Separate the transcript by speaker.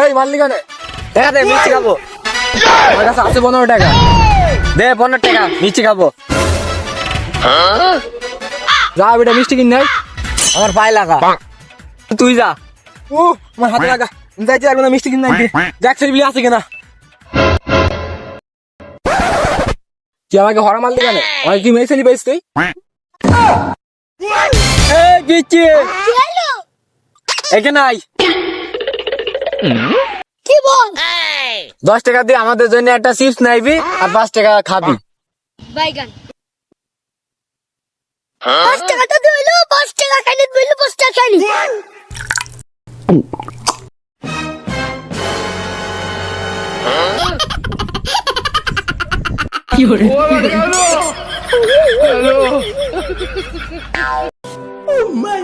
Speaker 1: এই মারলি কেন?
Speaker 2: টাকা দে, মিষ্টি খাবো।
Speaker 1: আমার কাছে আছে 15 টাকা।
Speaker 2: দে 15 টাকা, মিষ্টি খাবো।
Speaker 1: যা বেটা মিষ্টি কিন নাই।
Speaker 2: আমার পায়ে লাগা। তুই যা।
Speaker 1: আমার হাতে লাগা। যাইতে পারবো না মিষ্টি কিন নাই। দেখ সেবিলি আছে কিনা। তুই আমাকে হরা মারলি কেন? আমাকে কি মেরে ফেলি পাইস তুই?
Speaker 2: এই বিচি এখানে আই।
Speaker 3: কি বল?
Speaker 2: 10 টাকা দিয়ে আমাদের জন্য একটা চিপস নাইবি আর 5 টাকা খাবি।
Speaker 3: বাইগান 5 টাকাটা দিলো, 5 টাকা খাইলে দিলো, 5 টাকা খাইলি।
Speaker 1: কি হরে?
Speaker 4: Oh my